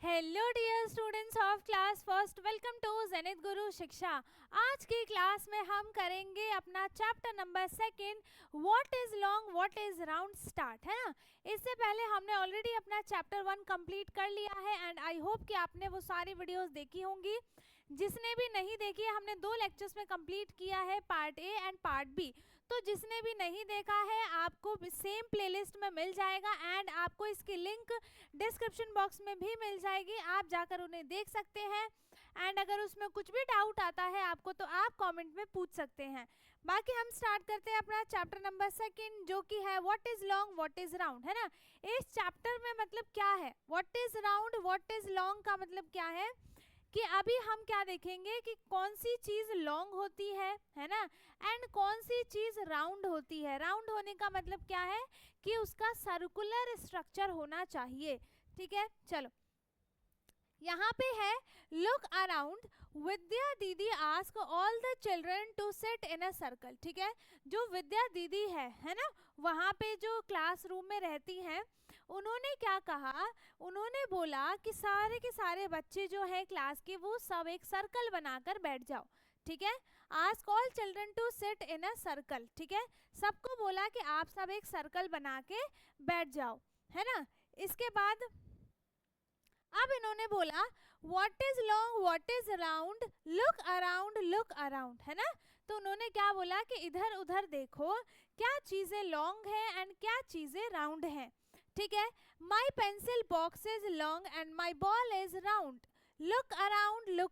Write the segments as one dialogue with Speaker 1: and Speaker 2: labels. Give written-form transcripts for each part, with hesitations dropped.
Speaker 1: Hello dear students of class first, welcome to zenith Guru Shiksha. आज की class में हम करेंगे अपना chapter number 2 what is long what is round start, है ना। इससे पहले हमने ऑलरेडी अपना चैप्टर 1 कंप्लीट कर लिया है एंड आई होप कि आपने वो सारी वीडियोस देखी होंगी। जिसने भी नहीं देखी है, हमने 2 लेक्चर्स में कंप्लीट किया है, part A and part B. तो जिसने भी नहीं देखा है आपको सेम प्लेलिस्ट में मिल जाएगा एंड आपको इसकी लिंक डिस्क्रिप्शन बॉक्स में भी मिल जाएगी, आप जाकर उन्हें देख सकते हैं। एंड अगर उसमें कुछ भी डाउट आता है आपको तो आप कमेंट में पूछ सकते हैं। बाकी हम स्टार्ट करते हैं अपना चैप्टर नंबर 2 जो कि है what is long what is round, है ना। इस चैप्टर में मतलब क्या है, what is round what is long का मतलब क्या है कि अभी हम क्या देखेंगे कि कौन सी चीज लॉन्ग होती है ना, एंड कौन सी चीज राउंड होती है। राउंड होने का मतलब क्या है कि उसका सर्कुलर स्ट्रक्चर होना चाहिए, ठीक है। चलो यहाँ पे है look around, Vidya didi ask all the children to sit in a circle, ठीक है। जो विद्या दीदी है ना, वहाँ पे जो क्लासरूम में रहती हैं, उन्होंने क्या कहा, उन्होंने बोला कि सारे के सारे बच्चे जो है क्लास के वो सब एक सर्कल बनाकर बैठ जाओ, ठीक है। Ask all children to sit in a circle, ठीक है। सबको बोला कि आप सब एक सर्कल बना के बैठ जाओ, है ना। इसके बाद अब इन्होंने बोला what is long what is round, look around, है ना। तो उन्होंने क्या बोला कि इधर उधर देखो, क्या चीजें लॉन्ग है एंड क्या चीजें राउंड है, ठीक है। माई pencil box is long and my ball is round, look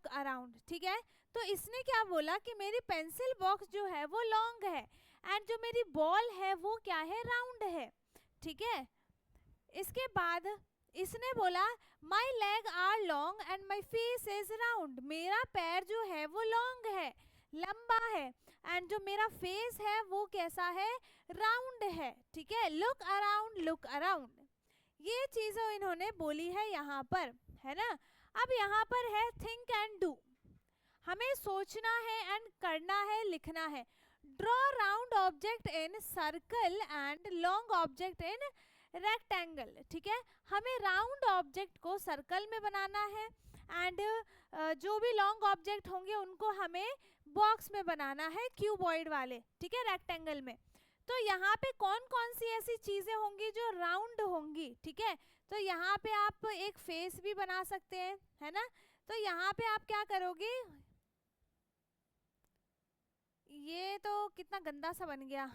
Speaker 1: around, ठीक है। तो इसने क्या बोला कि मेरी पेंसिल बॉक्स जो है वो लॉन्ग है एंड जो मेरी बॉल है वो क्या है, राउंड है, ठीक है। इसके बाद इसने बोला my leg are long and my face is round, मेरा पैर जो है वो लॉन्ग है, लंबा है, एंड जो मेरा फेस है वो कैसा है, राउंड है, ठीक है। लुक अराउंड, ये चीजें इन्होंने बोली है यहाँ पर, है ना। अब यहाँ पर है थिंक एंड डू, हमें सोचना है एंड करना है, लिखना है। Draw round object in circle and long object in rectangle, ठीक है। हमें राउंड ऑब्जेक्ट को सर्कल में बनाना है एंड जो भी लॉन्ग ऑब्जेक्ट होंगे उनको हमें बॉक्स में बनाना है, क्यूबॉइड वाले, ठीक है, रेक्टेंगल में। तो यहाँ पे कौन कौन सी ऐसी चीजें होंगी जो राउंड होंगी, ठीक है। तो यहाँ पे आप एक फेस भी बना सकते हैं, है ना। तो यहाँ पे आप क्या करोगे, ये तो कितना गंदा सा बन गया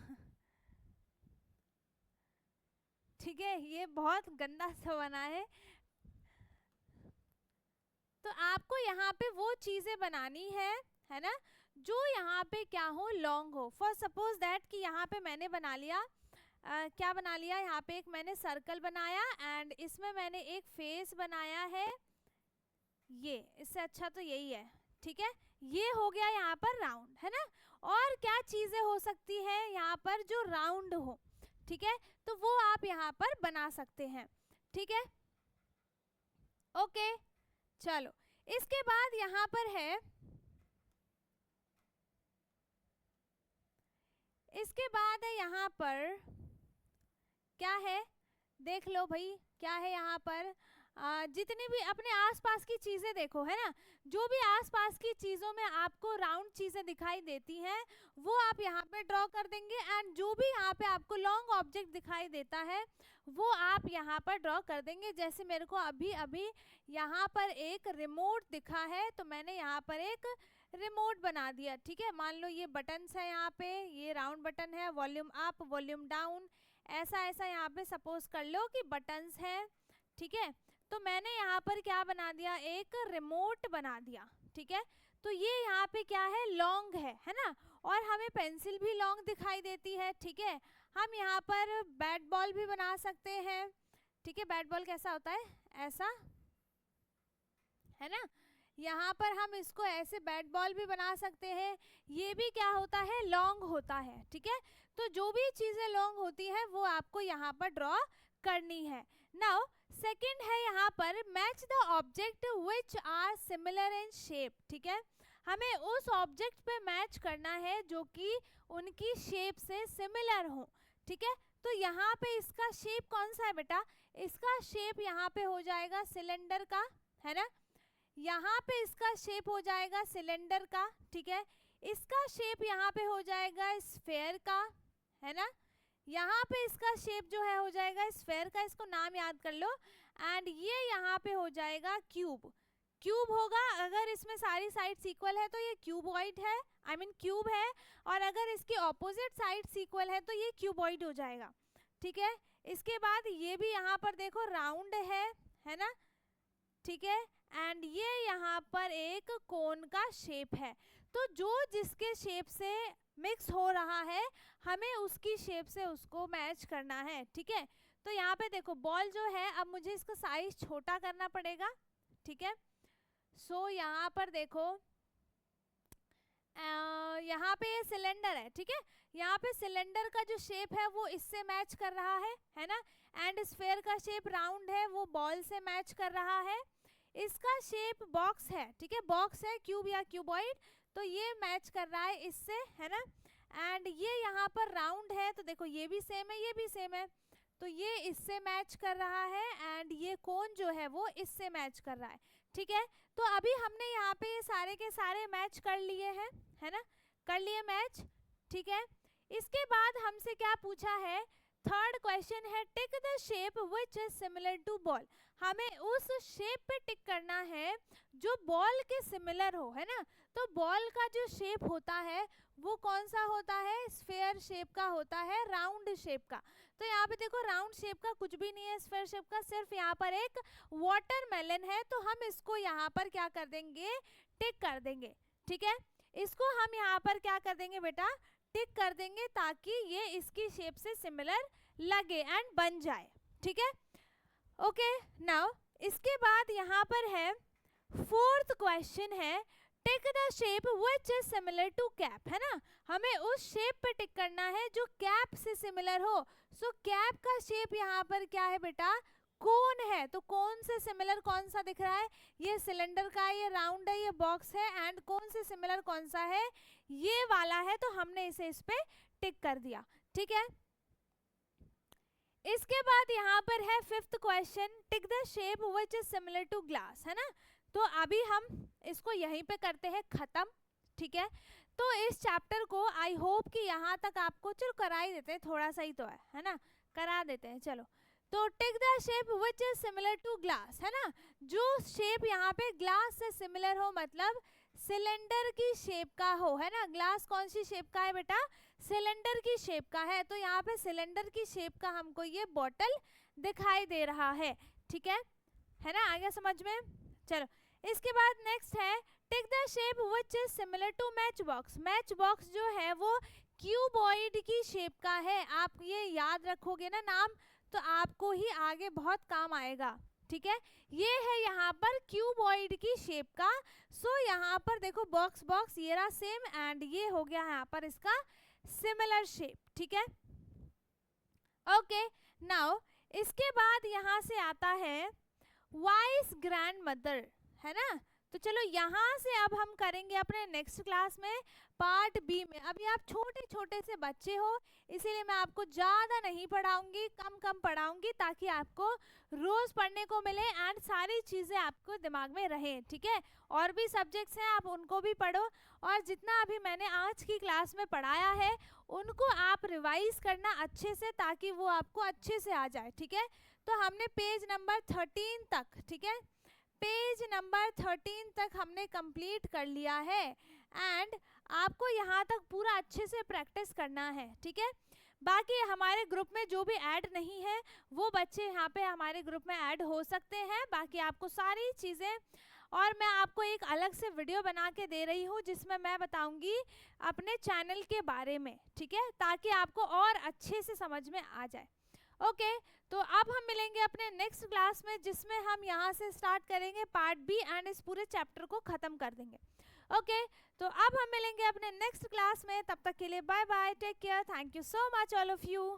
Speaker 1: ठीक है, ये बहुत गंदा सा बना है। तो आपको यहाँ पे वो चीजें बनानी है ना, जो यहाँ पे क्या हो, लॉन्ग हो। फॉर सपोज दैट कि यहाँ पे मैंने बना लिया क्या बना लिया, यहाँ पे एक मैंने सर्कल बनाया एंड इसमें मैंने एक फेस बनाया है, ये इससे अच्छा तो यही है, ठीक है। ये हो गया यहाँ पर राउंड, है ना। और क्या चीजें हो सकती है यहाँ पर जो राउंड हो, ठीक है, तो वो आप यहाँ पर बना सकते हैं, ठीक है। ओके चलो, इसके बाद यहाँ पर है, इसके बाद है यहाँ पर क्या है, देख लो भाई क्या है यहाँ पर। जितनी भी अपने आसपास की चीजें देखो, है ना। जो भी आसपास की चीजों में आपको राउंड चीजें दिखाई देती हैं वो आप यहाँ पे ड्रॉ कर देंगे एंड जो भी यहाँ पे आपको लॉन्ग ऑब्जेक्ट दिखाई देता है वो आप यहाँ पर ड्रॉ कर देंगे। जैसे मेरे को अभी अभी यहाँ पर एक रिमोट दिखा है तो मैंने यहाँ पर एक रिमोट बना दिया, ठीक है। मान लो ये बटन्स है, यहाँ पे ये राउंड बटन है, वॉल्यूम अप वॉल्यूम डाउन, ऐसा ऐसा यहाँ पे सपोज कर लो कि बटन्स हैं, ठीक है। तो मैंने यहाँ पर क्या बना दिया, एक रिमोट बना दिया, ठीक है। तो ये यहाँ पे क्या है, लॉन्ग है ना। और हमें पेंसिल भी लॉन्ग दिखाई देती है, ठीक है। हम यहाँ पर बैट बॉल भी बना सकते हैं, ठीक है। बैट बॉल कैसा होता है, ऐसा, है ना। यहाँ पर हम इसको ऐसे बैट बॉल भी बना सकते हैं, ये भी क्या होता है, लॉन्ग होता है, ठीक है। तो जो भी चीजें लॉन्ग होती है वो आपको यहाँ पर ड्रॉ करनी है। नाउ सेकंड है यहाँ पर match the object which are similar in shape, ठीक है। हमें उस ऑब्जेक्ट पे मैच करना है जो कि उनकी शेप से सिमिलर हो, ठीक है। तो यहाँ पे इसका शेप कौन सा है बेटा, इसका शेप यहाँ पे हो जाएगा सिलेंडर का, है ना। यहाँ पे इसका शेप हो जाएगा सिलेंडर का, ठीक है। इसका शेप यहाँ पे हो जाएगा स्फेयर का, है ना। यहाँ पे इसका शेप जो है हो जाएगा स्फेयर का, इसको नाम याद कर लो। एंड ये यहाँ पे हो जाएगा क्यूब। क्यूब होगा, अगर इसमें सारी साइड्स इक्वल है तो ये क्यूबॉइड है, आई मीन क्यूब है। और अगर इसकी ऑपोजिट साइड्स इक्वल है तो ये क्यूबॉइड हो जाएगा, ठीक है। इसके बाद ये भी यहाँ पर देखो राउंड है ना, ठीक है। एंड ये यहाँ पर एक कोन का शेप है। तो जो जिसके शेप से मिक्स हो रहा है हमें उसकी शेप से उसको मैच करना है, ठीक है। तो यहाँ पे देखो बॉल जो है, अब मुझे इसका साइज छोटा करना पड़ेगा, ठीक है। सो यहाँ पर देखो यहाँ पे ये सिलेंडर है, ठीक है। यहाँ पे सिलेंडर का जो शेप है वो इससे मैच कर रहा है ना। एंड स्फेयर का शेप राउंड है, वो बॉल से मैच कर रहा है। इसका शेप बॉक्स है, ठीक है, बॉक्स है, क्यूब या क्यूबॉइड, तो ये मैच कर रहा है इससे, है ना। एंड ये यहाँ पर राउंड है, तो देखो ये भी सेम है, ये भी सेम है, तो ये इससे मैच कर रहा है। एंड ये कोन जो है वो इससे मैच कर रहा है, ठीक है। तो अभी हमने यहाँ पे ये सारे के सारे मैच कर लिए हैं, है ना, कर लिए मैच, ठीक है। इसके बाद हमसे क्या पूछा है, थर्ड क्वेश्चन है tick the shape which is similar to ball. हमें उस शेप पे टिक करना है जो बॉल के सिमिलर हो, है ना। तो बॉल का जो शेप होता है वो कौन सा होता है, स्फेयर शेप का होता है, राउंड शेप का। तो यहाँ पे देखो राउंड शेप का कुछ भी नहीं है, स्फेयर शेप का सिर्फ यहाँ पर एक वाटरमेलन है, तो हम इसको यहाँ पर क्या कर देंगे, टिक कर देंगे, ठीक है। इसको हम यहाँ पर क्या कर देंगे बेटा, टिक कर देंगे, ताकि ये इसकी शेप से सिमिलर लगे एंड बन जाए, ठीक है। ओके नाउ इसके बाद यहाँ पर है फोर्थ क्वेश्चन है tick the shape which is similar to cap, है ना। हमें उस शेप पे टिक करना है जो कैप से सिमिलर हो। सो कैप का शेप यहाँ पर क्या है बेटा, कोन है, तो कोन से सिमिलर कौन सा दिख रहा है, ये सिलेंडर का है, ये राउंड है, ये बॉक्स है। एंड कोन से सिमिलर कौन सा है, ये वाला है, तो हमने इसे इस पे टिक कर दिया, ठीक है। इसके बाद यहाँ पर है fifth question tick the shape which is similar to glass, है ना। तो अभी हम इसको यहीं पे करते हैं खत्म, ठीक है। तो इस चैप्टर को आई होप कि यहाँ तक आपको चलो करा ही देते हैं, थोड़ा सा ही तो है ना, करा देते हैं चलो। तो tick the shape which is similar to glass, है ना। जो शेप यहाँ पे ग्लास से सिमिलर हो, मतलब सिलेंडर की शेप का हो, है ना। ग्लास कौन सी शेप का है बेटा, सिलेंडर की शेप का है, तो यहाँ पे सिलेंडर की शेप का हमको ये बॉटल दिखाई दे रहा है, ठीक है ना, आ गया समझ में। चलो इसके बाद नेक्स्ट है tick the shape which is similar to match box. Match box जो है वो क्यूबॉइड की शेप का है, आप ये याद रखोगे ना नाम, तो आपको ही आगे बहुत काम आएगा, ठीक है। ये है यहाँ पर क्यूबॉइड की शेप का। सो यहाँ पर देखो बॉक्स बॉक्स ये रहा सेम, एंड ये हो गया यहाँ पर इसका सिमिलर शेप, ठीक है। ओके नाउ इसके बाद यहाँ से आता है वाइस ग्रैंड मदर, है ना। तो चलो यहाँ से अब हम करेंगे अपने नेक्स्ट क्लास में पार्ट बी में। अभी आप छोटे छोटे से बच्चे हो, इसीलिए मैं आपको ज़्यादा नहीं पढ़ाऊंगी, कम कम पढ़ाऊंगी, ताकि आपको रोज़ पढ़ने को मिले एंड सारी चीज़ें आपको दिमाग में रहें, ठीक है। और भी सब्जेक्ट्स हैं, आप उनको भी पढ़ो, और जितना अभी मैंने आज की क्लास में पढ़ाया है उनको आप रिवाइज करना अच्छे से, ताकि वो आपको अच्छे से आ जाए, ठीक है। तो हमने पेज नंबर 13 तक, ठीक है, पेज नंबर 13 तक हमने कंप्लीट कर लिया है। एंड आपको यहाँ तक पूरा अच्छे से प्रैक्टिस करना है, ठीक है। बाकी हमारे ग्रुप में जो भी ऐड नहीं है वो बच्चे यहाँ पे हमारे ग्रुप में ऐड हो सकते हैं। बाकी आपको सारी चीज़ें, और मैं आपको एक अलग से वीडियो बना के दे रही हूँ जिसमें मैं बताऊँगी अपने चैनल के बारे में, ठीक है, ताकि आपको और अच्छे से समझ में आ जाए। ओके तो अब हम मिलेंगे अपने नेक्स्ट क्लास में, जिसमें हम यहाँ से स्टार्ट करेंगे पार्ट बी एंड इस पूरे चैप्टर को ख़त्म कर देंगे। ओके तो अब हम मिलेंगे अपने नेक्स्ट क्लास में, तब तक के लिए bye bye, take care, thank you so much all of you.